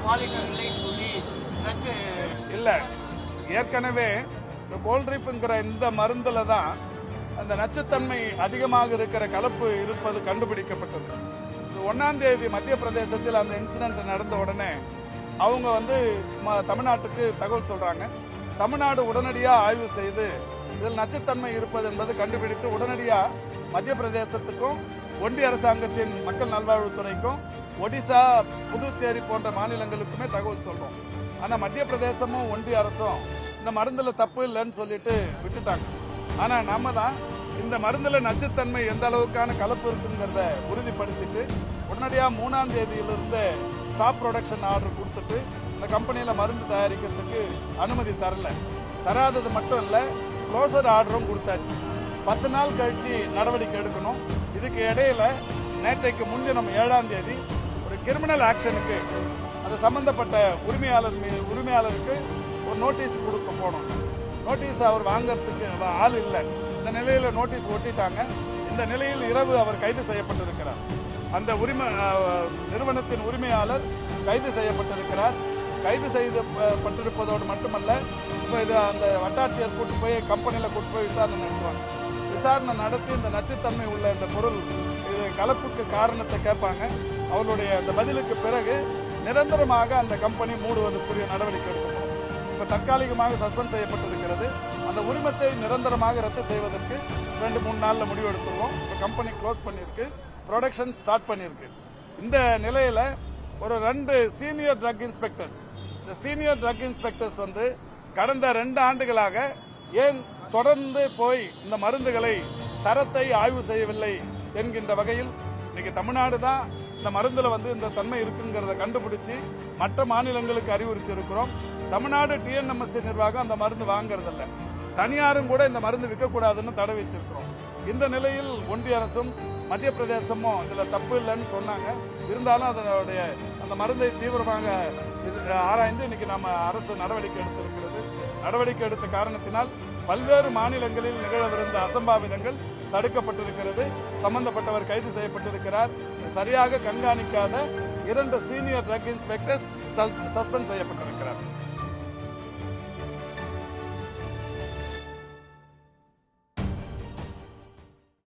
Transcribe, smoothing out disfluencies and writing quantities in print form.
Quality இல்லைன்னு சொல்லி இல்ல. ஏற்கனவே இந்த கோல்ட்ரீஃப்ங்கிற இந்த மருந்துல தான் அந்த நச்சுத்தன்மை அதிகமாக இருக்கிற கலப்பு இருப்பது கண்டுபிடிக்கப்பட்டது. 1ஆம் தேதி மத்திய பிரதேசத்தில் அந்த இன்சிடென்ட் நடந்த உடனே அவங்க தமிழ்நாட்டுக்கு தகவல் சொல்றாங்க. தமிழ்நாடு உடனடியாக ஆய்வு செய்து இதில் நச்சுத்தன்மை இருப்பது என்பது கண்டுபிடித்து உடனடியாக மத்திய பிரதேசத்துக்கும் ஒன்றிய அரசாங்கத்தின் மக்கள் நல்வாழ்வுத்துறைக்கும் ஒடிசா, புதுச்சேரி போன்ற மாநிலங்களுக்குமே தகவல் சொல்றோம். ஆனா மத்திய பிரதேசமும் ஒன்றிய அரசும் இந்த மருந்துல தப்பு இல்லைன்னு சொல்லிட்டு விட்டுட்டாங்க. ஆனா நாம தான் இந்த மருந்துல நச்சுத்தன்மை எந்த அளவுக்கான கலப்பு இருக்குங்கிறத உறுதிப்படுத்திட்டு உடனடியாக 3ஆம் தேதியிலிருந்து ஸ்டாப் ப்ரொடக்ஷன் ஆர்டர் கொடுத்துட்டு இந்த கம்பெனியில மருந்து தயாரிக்கிறதுக்கு அனுமதி தராதது மட்டும் இல்ல, க்ளோசர் ஆர்டரும் கொடுத்தாச்சு. 10 நாள் கழிச்சு நடவடிக்கை எடுக்கணும். இதுக்கு இடையில நேற்றைக்கு நம்ம 7ஆம் தேதி ஒரு கிரிமினல் ஆக்ஷனுக்கு அது சம்பந்தப்பட்ட உரிமையாளருக்கு ஒரு நோட்டீஸ் கொடுக்க போனோம். நோட்டீஸ் அவர் வாங்கறதுக்கு ஆள் இல்லை. இந்த நிலையில நோட்டீஸ் ஒட்டிட்டாங்க. இந்த நிலையில் இரவு அவர் கைது செய்யப்பட்டிருக்கிறார். அந்த நிறுவனத்தின் உரிமையாளர் கைது செய்யப்பட்டிருக்கிறார். கைது செய்யப்பட்டிருப்பதோடு மட்டுமல்ல, இப்போ இது அந்த வட்டாட்சியர் கூட்டு போய் கம்பெனியில கூட்டு போய் விசாரணை நடத்துவாங்க. விசாரணை நடத்தி இந்த நச்சுத்தன்மை உள்ள இந்த பொருள் இது கலப்புக்கு காரணத்தை கேட்பாங்க. அவருடைய அந்த பதிலுக்கு பிறகு நிரந்தரமாக அந்த கம்பெனி மூடுவதற்குரிய நடவடிக்கை எடுக்கப்படும். இப்ப தற்காலிகமாக சஸ்பெண்ட் செய்யப்பட்டிருக்கிறது. அந்த உரிமத்தை நிரந்தரமாக ரத்து செய்வதற்கு 2-3 நாள்ல முடிவு எடுத்துருவோம். இப்ப கம்பெனி க்ளோஸ் பண்ணிருக்கு, ப்ரொடக்ஷன் ஸ்டார்ட் பண்ணிருக்கு. இந்த நிலையில ஒரு 2 சீனியர் ட்ரக் இன்ஸ்பெக்டர்ஸ், இந்த சீனியர் ட்ரக் இன்ஸ்பெக்டர்ஸ் கடந்த 2 ஆண்டுகளாக ஏன் தொடர்ந்து போய் இந்த மருந்துகளை தரத்தை ஆய்வு செய்யவில்லை என்கின்ற வகையில் இன்னைக்கு தமிழ்நாடு தான் இந்த மருந்துல இந்த தன்மை இருக்குங்கிறத கண்டுபிடிச்சு மற்ற மாநிலங்களுக்கு அறிவுறுத்தி இருக்கிறோம். தமிழ்நாடு டிஎன்எம்எஸ்சி நிர்வாகம் அந்த மருந்து வாங்கறதில்ல. தனியாரும் கூட இந்த மருந்து விற்கக்கூடாதுன்னு தடை வச்சிருக்கிறோம். இந்த நிலையில் ஒன்றிய அரசும் மத்திய பிரதேசமும் இதுல தப்பு இல்லைன்னு சொன்னாங்க. இருந்தாலும் அதனுடைய அந்த மருந்தை தீவிரமாக ஆராய்ந்து இன்னைக்கு நம்ம அரசு நடவடிக்கை எடுத்திருக்கிறது. நடவடிக்கை எடுத்த காரணத்தினால் பல்வேறு மாநிலங்களில் நிகழவிருந்த அசம்பாவிதங்கள் தடுக்கப்பட்டிருக்கிறது. சம்பந்தப்பட்டவர் கைது செய்யப்பட்டிருக்கிறார். சரியாக கண்காணிக்காத 2 சீனியர் ட்ரக் இன்ஸ்பெக்டர்ஸ் சஸ்பெண்ட் செய்யப்பட்டிருக்கிறார்.